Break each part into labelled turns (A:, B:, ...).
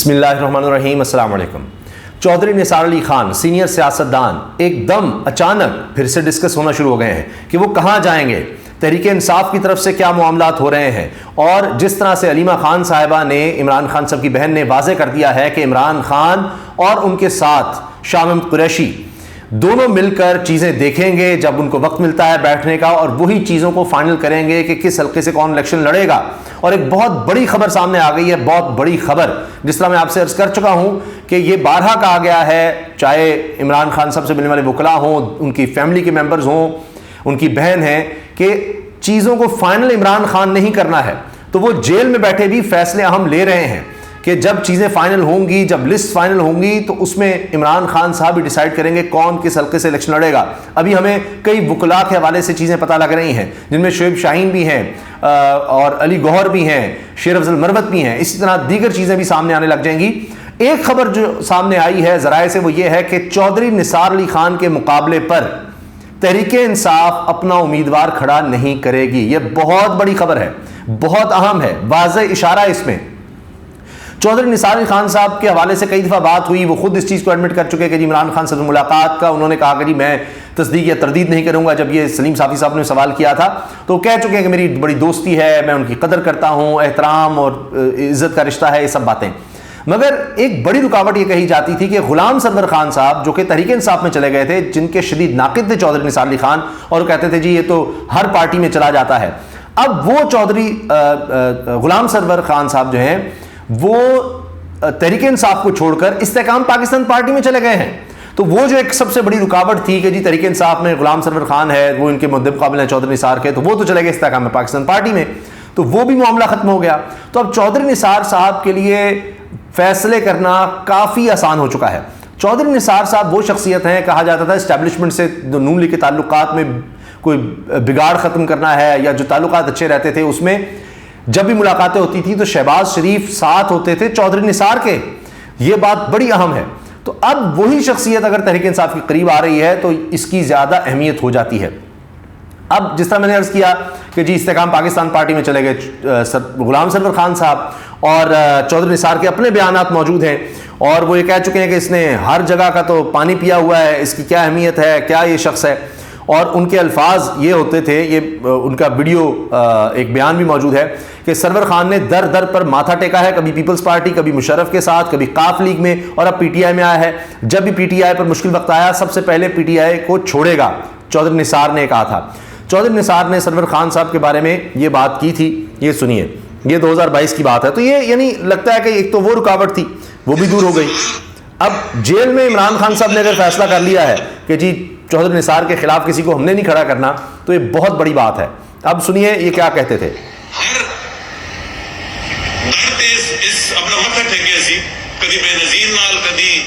A: بسم اللہ الرحمن الرحیم، السلام علیکم۔ چودھری نثار علی خان سینئر سیاستدان ایک دم اچانک پھر سے ڈسکس ہونا شروع ہو گئے ہیں کہ وہ کہاں جائیں گے، تحریک انصاف کی طرف سے کیا معاملات ہو رہے ہیں، اور جس طرح سے علیمہ خان صاحبہ نے، عمران خان صاحب کی بہن نے واضح کر دیا ہے کہ عمران خان اور ان کے ساتھ شاہ محمود قریشی دونوں مل کر چیزیں دیکھیں گے جب ان کو وقت ملتا ہے بیٹھنے کا، اور وہی چیزوں کو فائنل کریں گے کہ کس حلقے سے کون الیکشن لڑے گا۔ اور ایک بہت بڑی خبر سامنے آ گئی ہے، بہت بڑی خبر، جس طرح میں آپ سے عرض کر چکا ہوں کہ یہ بارہا کہا گیا ہے، چاہے عمران خان صاحب سے ملنے والے وکلاء ہوں، ان کی فیملی کے ممبرز ہوں، ان کی بہن ہیں، کہ چیزوں کو فائنل عمران خان نہیں کرنا ہے تو وہ جیل میں بیٹھے بھی فیصلے اہم لے رہے ہیں کہ جب چیزیں فائنل ہوں گی، جب لسٹ فائنل ہوں گی تو اس میں عمران خان صاحب ہی ڈیسائیڈ کریں گے کون کس حلقے سے الیکشن لڑے گا۔ ابھی ہمیں کئی وکلاء کے حوالے سے چیزیں پتہ لگ رہی ہیں، جن میں شعیب شاہین بھی ہیں اور علی گوہر بھی ہیں، شیر افضل مروت بھی ہیں، اسی طرح دیگر چیزیں بھی سامنے آنے لگ جائیں گی۔ ایک خبر جو سامنے آئی ہے ذرائع سے وہ یہ ہے کہ چودھری نثار علی خان کے مقابلے پر تحریک انصاف اپنا امیدوار کھڑا نہیں کرے گی۔ یہ بہت بڑی خبر ہے، بہت اہم ہے، واضح اشارہ اس میں۔ چودھری نثار علی خان صاحب کے حوالے سے کئی دفعہ بات ہوئی، وہ خود اس چیز کو ایڈمٹ کر چکے کہ جی عمران خان سے ملاقات کا انہوں نے کہا کہ جی میں تصدیق یا تردید نہیں کروں گا۔ جب یہ سلیم صافی صاحب نے سوال کیا تھا تو وہ کہہ چکے ہیں کہ میری بڑی دوستی ہے، میں ان کی قدر کرتا ہوں، احترام اور عزت کا رشتہ ہے، یہ سب باتیں۔ مگر ایک بڑی رکاوٹ یہ کہی جاتی تھی کہ غلام سرور خان صاحب جو کہ تحریک انصاف میں چلے گئے تھے، جن کے شدید ناقد تھے چودھری نثار علی خان، اور وہ کہتے تھے جی یہ تو ہر پارٹی میں چلا جاتا ہے، اب وہ چودھری غلام سرور خان صاحب جو ہیں وہ تحریک انصاف کو چھوڑ کر استحکام پاکستان پارٹی میں چلے گئے ہیں۔ تو وہ جو ایک سب سے بڑی رکاوٹ تھی کہ جی تحریک انصاف میں غلام سرور خان ہے، وہ ان کے مدب قابل ہیں چودھری نثار کے، تو وہ تو چلے گئے استحکام پاکستان پارٹی میں، تو وہ بھی معاملہ ختم ہو گیا۔ تو اب چودھری نثار صاحب کے لیے فیصلے کرنا کافی آسان ہو چکا ہے۔ چودھری نثار صاحب وہ شخصیت ہیں، کہا جاتا تھا اسٹیبلشمنٹ سے نون لیگ کے تعلقات میں کوئی بگاڑ ختم کرنا ہے یا جو تعلقات اچھے رہتے تھے اس میں جب بھی ملاقاتیں ہوتی تھی تو شہباز شریف ساتھ ہوتے تھے چودھری نثار کے، یہ بات بڑی اہم ہے۔ تو اب وہی شخصیت اگر تحریک انصاف کے قریب آ رہی ہے تو اس کی زیادہ اہمیت ہو جاتی ہے۔ اب جس طرح میں نے عرض کیا کہ جی استحکام پاکستان پارٹی میں چلے گئے غلام سرور خان صاحب، اور چودھری نثار کے اپنے بیانات موجود ہیں، اور وہ یہ کہہ چکے ہیں کہ اس نے ہر جگہ کا تو پانی پیا ہوا ہے، اس کی کیا اہمیت ہے، کیا یہ شخص ہے۔ اور ان کے الفاظ یہ ہوتے تھے، یہ ان کا ویڈیو ایک بیان بھی موجود ہے کہ سرور خان نے در در پر ماتھا ٹیکا ہے، کبھی پیپلز پارٹی، کبھی مشرف کے ساتھ، کبھی قاف لیگ میں، اور اب پی ٹی آئی میں آیا ہے۔ جب بھی پی ٹی آئی پر مشکل وقت آیا سب سے پہلے پی ٹی آئی کو چھوڑے گا، چودھری نثار نے کہا تھا۔ چودھری نثار نے سرور خان صاحب کے بارے میں یہ بات کی تھی، یہ سنیے، یہ 2022 کی بات ہے۔ تو یہ یعنی لگتا ہے کہ ایک تو وہ رکاوٹ تھی وہ بھی دور ہو گئی۔ اب جیل میں عمران خان صاحب نے اگر فیصلہ کر لیا ہے کہ جی چودھری نثار کے خلاف کسی کو ہم نے نہیں کھڑا کرنا، تو یہ بہت بڑی بات ہے۔ اب سنیے یہ کیا کہتے تھے۔
B: اپنا متھا ٹھیکیا سی، کدی بے نظیر نال، کدی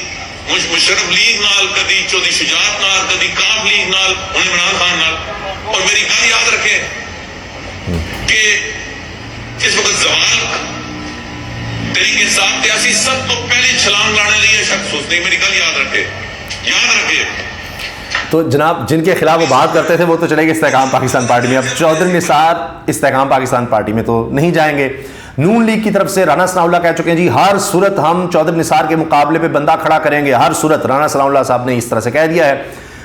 B: مشرف لیگ نال، کدی چودھری شجاعت نال، کدی قاف لیگ نال، عمران خان نال۔ اور میری گل یاد رکھے کہ اس وقت زوال تحریک انصاف تے اسی سب تو پہلے چھلانگ لانے لیے شخص اس نے، میری گل یاد رکھے، یاد رکھے۔
A: تو جناب جن کے خلاف وہ بات کرتے تھے وہ تو چلے گئے استحکام پاکستان پارٹی میں، اب چودھری نثار استحکام پاکستان پارٹی میں تو نہیں جائیں گے۔ نون لیگ کی طرف سے رانا ثناء اللہ کہہ چکے ہیں جی ہر صورت ہم چودھری نثار کے مقابلے پہ بندہ کھڑا کریں گے، ہر صورت۔ رانا ثناء اللہ صاحب نے اس طرح سے کہہ دیا ہے۔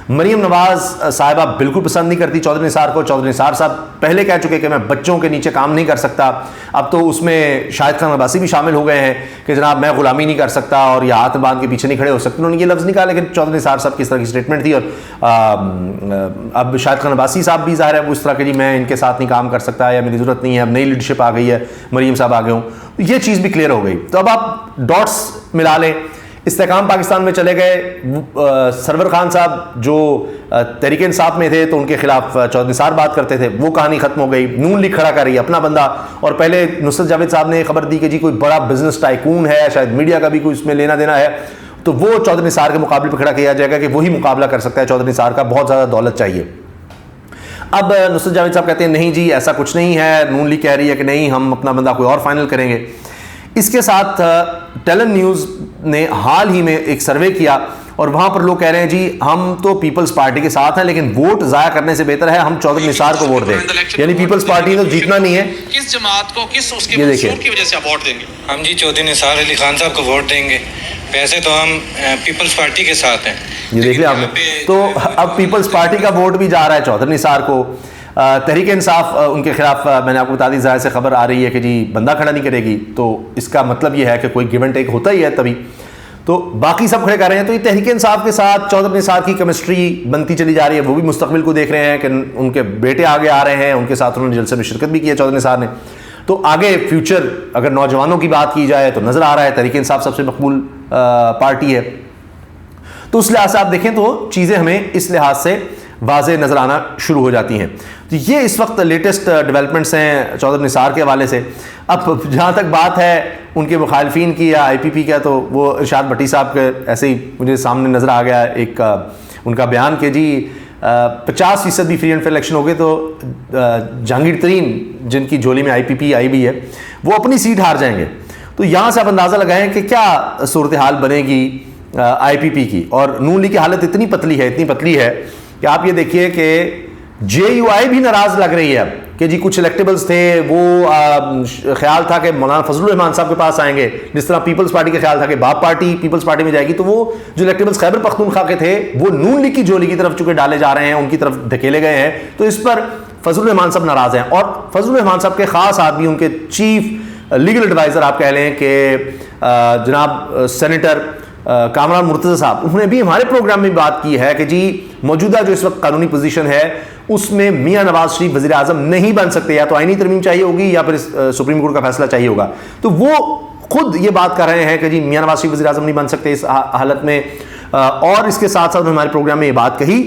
A: مریم نواز صاحبہ بالکل پسند نہیں کرتی چودھری نثار کو۔ چودھری نثار صاحب پہلے کہہ چکے کہ میں بچوں کے نیچے کام نہیں کر سکتا، اب تو اس میں شاہد خان عباسی بھی شامل ہو گئے ہیں کہ جناب میں غلامی نہیں کر سکتا اور یہ ہاتھ باندھ کے پیچھے نہیں کھڑے ہو سکتے، انہوں نے یہ لفظ نہیں کہا، لیکن چودھری نثار صاحب کی اس طرح کی اسٹیٹمنٹ تھی۔ اور اب شاہد خان عباسی صاحب بھی ظاہر ہے وہ اس طرح کہ جی میں ان کے ساتھ نہیں کام کر سکتا یا میری ضرورت نہیں ہے، اب نئی لیڈرشپ آ گئی ہے، مریم صاحب آگے ہوں، یہ چیز بھی کلیئر ہو گئی۔ تو اب آپ ڈاٹس ملا لیں، استحکام پاکستان میں چلے گئے، سرور خان صاحب جو تحریک انصاف میں تھے تو ان کے خلاف چودھری نثار بات کرتے تھے، وہ کہانی ختم ہو گئی۔ نون لیگ کھڑا کر رہی ہے اپنا بندہ، اور پہلے نصرت جاوید صاحب نے خبر دی کہ جی کوئی بڑا بزنس ٹائکون ہے، شاید میڈیا کا بھی کوئی اس میں لینا دینا ہے، تو وہ چودھری نثار کے مقابلے پہ کھڑا کیا جائے گا کہ وہی مقابلہ کر سکتا ہے چودھری نثار کا، بہت زیادہ دولت چاہیے۔ اب نصرت جاوید صاحب کہتے ہیں نہیں جی ایسا کچھ نہیں ہے، نون لیگ کہہ رہی ہے کہ نہیں ہم اپنا بندہ کوئی اور فائنل کریں گے۔ اس کے ساتھ ٹیلن نیوز نے حال ہی میں ایک سروے کیا، اور وہاں پر لوگ کہہ رہے ہیں جی ہم تو پیپلز پارٹی کے ساتھ ہیں لیکن ووٹ ضائع کرنے سے بہتر ہے ہم چودھری نثار کو ووٹ دیں. یعنی پیپلز پارٹی نے جیتنا نہیں ہے.
C: کس جماعت کو کس اس کے منصور کی وجہ سے آپ ووٹ دیں گے؟
D: ہم جی چودھری نثار علی خان صاحب کو ووٹ دیں گے. ویسے تو ہم پیپلز پارٹی کے ساتھ ہیں.
A: یہ دیکھ لیں آپ نے, تو اب پیپلز پارٹی کا ووٹ بھی جا رہا ہے چودھری نثار کو. تحریک انصاف ان کے خلاف میں نے آپ کو بتا دی ظاہر سے خبر آ رہی ہے کہ جی بندہ کھڑا نہیں کرے گی, تو اس کا مطلب یہ ہے کہ کوئی گیو اینڈ ٹیک ہوتا ہی ہے تبھی. تو باقی سب کھڑے کر رہے ہیں. تو یہ تحریک انصاف کے ساتھ چودھری نثار کی کیمسٹری بنتی چلی جا رہی ہے. وہ بھی مستقبل کو دیکھ رہے ہیں کہ ان کے بیٹے آگے آ رہے ہیں, ان کے ساتھ انہوں نے جلسے میں شرکت بھی کی ہے چودھری نثار نے. تو آگے فیوچر اگر نوجوانوں کی بات کی جائے تو نظر آ رہا ہے تحریک انصاف سب سے مقبول پارٹی ہے. تو اس لحاظ سے آپ دیکھیں تو چیزیں ہمیں اس لحاظ سے واضح نظر آنا شروع ہو جاتی ہیں. تو یہ اس وقت لیٹسٹ ڈیولپمنٹس ہیں چودھری نثار کے حوالے سے. اب جہاں تک بات ہے ان کے مخالفین کی یا آئی پی پی کا, تو وہ ارشاد بھٹی صاحب کے ایسے ہی مجھے سامنے نظر آ گیا ایک ان کا بیان کہ جی 50% بھی فری اینڈ فیئر الیکشن ہو گئے تو جہانگیر ترین جن کی جھولی میں آئی پی پی آئی بھی ہے وہ اپنی سیٹ ہار جائیں گے. تو یہاں سے آپ اندازہ لگائیں کہ کیا صورتحال بنے گی آئی پی پی کی. اور نون لیگ کی حالت اتنی پتلی ہے کہ آپ یہ دیکھیے کہ جے یو آئی بھی ناراض لگ رہی ہے اب کہ جی کچھ الیکٹیبلز تھے وہ خیال تھا کہ مولانا فضل الرحمان صاحب کے پاس آئیں گے, جس طرح پیپلز پارٹی کا خیال تھا کہ باپ پارٹی پیپلز پارٹی میں جائے گی. تو وہ جو الیکٹیبلز خیبر پختونخوا کے تھے وہ نون لیگ کی جھولی کی طرف چونکہ ڈالے جا رہے ہیں, ان کی طرف دھکیلے گئے ہیں. تو اس پر فضل الرحمان صاحب ناراض ہیں. اور فضل الرحمان صاحب کے خاص آدمی ان کے چیف لیگل ایڈوائزر آپ کہہ لیں کہ جناب سینیٹر کامران مرتضی صاحب, انہوں نے بھی ہمارے پروگرام میں بات کی ہے کہ جی موجودہ جو اس وقت قانونی پوزیشن ہے اس میں میاں نواز شریف وزیر اعظم نہیں بن سکتے, یا تو آئینی ترمیم چاہیے ہوگی یا پھر سپریم کورٹ کا فیصلہ چاہیے ہوگا. تو وہ خود یہ بات کر رہے ہیں کہ جی میاں نواز شریف وزیر اعظم نہیں بن سکتے اس حالت میں. اور اس کے ساتھ ساتھ ہمارے پروگرام میں یہ بات کہی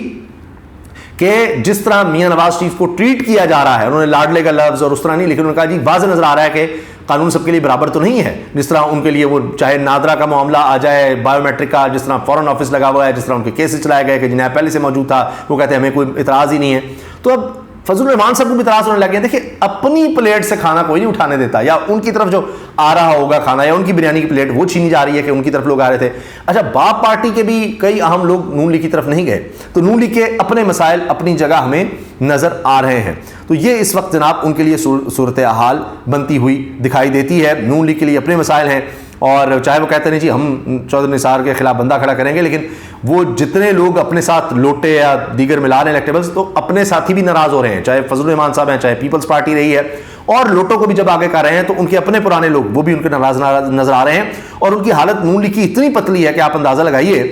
A: کہ جس طرح میاں نواز شریف کو ٹریٹ کیا جا رہا ہے, انہوں نے لاڈلے کا لفظ اور اس طرح نہیں, لیکن انہوں نے کہا جی واضح نظر آ رہا ہے کہ قانون سب کے لیے برابر تو نہیں ہے. جس طرح ان کے لیے وہ چاہے نادرا کا معاملہ آ جائے, بایو میٹرک کا, جس طرح فورن آفس لگا ہوا ہے, جس طرح ان کے کیسز چلائے گئے کہ جنہیں پہلے سے موجود تھا, وہ کہتے ہیں ہمیں کوئی اعتراض ہی نہیں ہے. تو اب فضل الرحمان صاحب کو بھی اعتراض ہونے لگے. دیکھیں اپنی پلیٹ سے کھانا کوئی نہیں اٹھانے دیتا, یا ان کی طرف جو آ رہا ہوگا کھانا یا ان کی بریانی کی پلیٹ وہ چھینی جا رہی ہے کہ ان کی طرف لوگ آ رہے تھے. اچھا باپ پارٹی کے بھی کئی اہم لوگ نون لیگ کی طرف نہیں گئے, تو نون لیگ کے اپنے مسائل اپنی جگہ ہمیں نظر آ رہے ہیں. تو یہ اس وقت جناب ان کے لیے صورتحال بنتی ہوئی دکھائی دیتی ہے. نون لیگ کے لیے اپنے مسائل ہیں, اور چاہے وہ کہتے ہیں جی ہم چودھری نثار کے خلاف بندہ کھڑا کریں گے, لیکن وہ جتنے لوگ اپنے ساتھ لوٹے یا دیگر ملا رہے ہیں الیکٹیبلز, تو اپنے ساتھی بھی ناراض ہو رہے ہیں, چاہے فضل الرحمان صاحب ہیں, چاہے پیپلز پارٹی رہی ہے. اور لوٹوں کو بھی جب آگے کر رہے ہیں تو ان کے اپنے پرانے لوگ وہ بھی ان کے ناراض نظر آ رہے ہیں. اور ان کی حالت نون لیگ کی اتنی پتلی ہے کہ آپ اندازہ لگائیے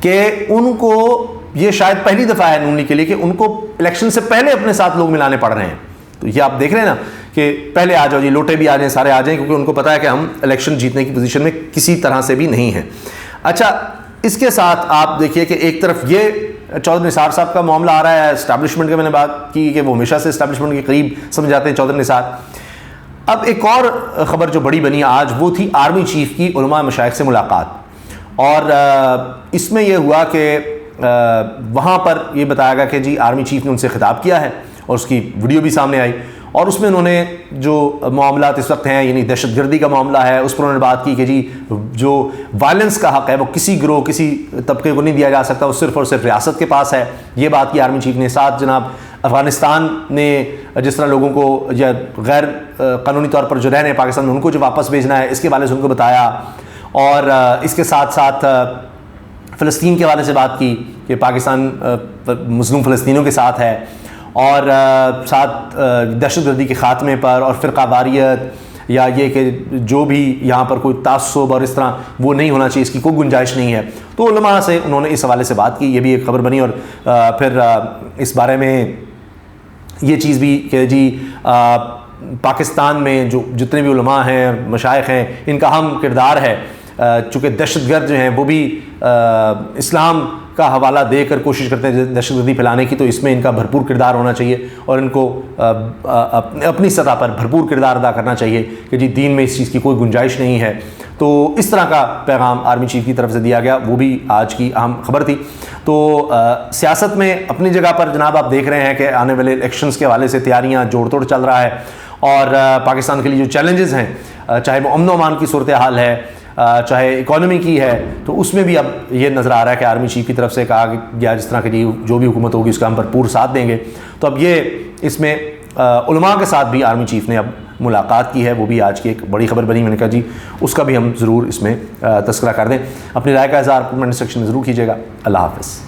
A: کہ ان کو یہ شاید پہلی دفعہ ہے نون لیگ کے لیے کہ ان کو الیکشن سے پہلے اپنے ساتھ لوگ ملانے پڑ رہے ہیں. تو یہ آپ دیکھ رہے ہیں نا کہ پہلے آ جاؤ جی, لوٹے بھی آ جائیں, سارے آ جائیں, کیونکہ ان کو پتا ہے کہ ہم الیکشن جیتنے کی پوزیشن میں کسی طرح سے بھی نہیں ہیں. اچھا اس کے ساتھ آپ دیکھیے کہ ایک طرف یہ چودھری نثار صاحب کا معاملہ آ رہا ہے, اسٹیبلشمنٹ کے میں نے بات کی کہ وہ ہمیشہ سے اسٹیبلشمنٹ کے قریب سمجھ جاتے ہیں چودھری نثار. اب ایک اور خبر جو بڑی بنی آج وہ تھی آرمی چیف کی علماء مشائخ سے ملاقات. اور اس میں یہ ہوا کہ وہاں پر یہ بتایا گیا کہ جی آرمی چیف نے ان سے خطاب کیا ہے, اور اس کی ویڈیو بھی سامنے آئی, اور اس میں انہوں نے جو معاملات اس وقت ہیں یعنی دہشت گردی کا معاملہ ہے اس پر انہوں نے بات کی کہ جی جو وائلنس کا حق ہے وہ کسی گروہ کسی طبقے کو نہیں دیا جا سکتا, وہ صرف اور صرف ریاست کے پاس ہے. یہ بات کی آرمی چیف نے. ساتھ جناب افغانستان نے جس طرح لوگوں کو یا غیر قانونی طور پر جو رہنے ہیں پاکستان میں ان کو جو واپس بھیجنا ہے اس کے حوالے سے ان کو بتایا, اور اس کے ساتھ ساتھ فلسطین کے حوالے سے بات کی کہ پاکستان مظلوم فلسطینیوں کے ساتھ ہے, اور ساتھ دہشت گردی کے خاتمے پر اور فرقہ واریت یا یہ کہ جو بھی یہاں پر کوئی تعصب اور اس طرح وہ نہیں ہونا چاہیے, اس کی کوئی گنجائش نہیں ہے. تو علماء سے انہوں نے اس حوالے سے بات کی, یہ بھی ایک خبر بنی. اور پھر اس بارے میں یہ چیز بھی کہ جی پاکستان میں جو جتنے بھی علماء ہیں مشائخ ہیں ان کا اہم کردار ہے, چونکہ دہشت گرد جو ہیں وہ بھی اسلام کا حوالہ دے کر کوشش کرتے ہیں دہشت گردی پھیلانے کی, تو اس میں ان کا بھرپور کردار ہونا چاہیے اور ان کو اپنی سطح پر بھرپور کردار ادا کرنا چاہیے کہ جی دین میں اس چیز کی کوئی گنجائش نہیں ہے. تو اس طرح کا پیغام آرمی چیف کی طرف سے دیا گیا, وہ بھی آج کی اہم خبر تھی. تو سیاست میں اپنی جگہ پر جناب آپ دیکھ رہے ہیں کہ آنے والے الیکشنز کے حوالے سے تیاریاں جوڑ توڑ چل رہا ہے, اور پاکستان کے لیے جو چیلنجز ہیں چاہے وہ امن و امان کی صورتحال ہے, چاہے اکانومی کی ہے، تو اس میں بھی اب یہ نظر آ رہا ہے کہ آرمی چیف کی طرف سے کہا گیا جس طرح کی جو بھی حکومت ہوگی اس کا ہم بھرپور ساتھ دیں گے. تو اب یہ اس میں علماء کے ساتھ بھی آرمی چیف نے اب ملاقات کی ہے، وہ بھی آج کی ایک بڑی خبر بنی. میں نے کہا جی اس کا بھی ہم ضرور اس میں تذکرہ کر دیں. اپنی رائے کا اظہار کمنٹ سیکشن میں ضرور کیجیے گا. اللہ حافظ.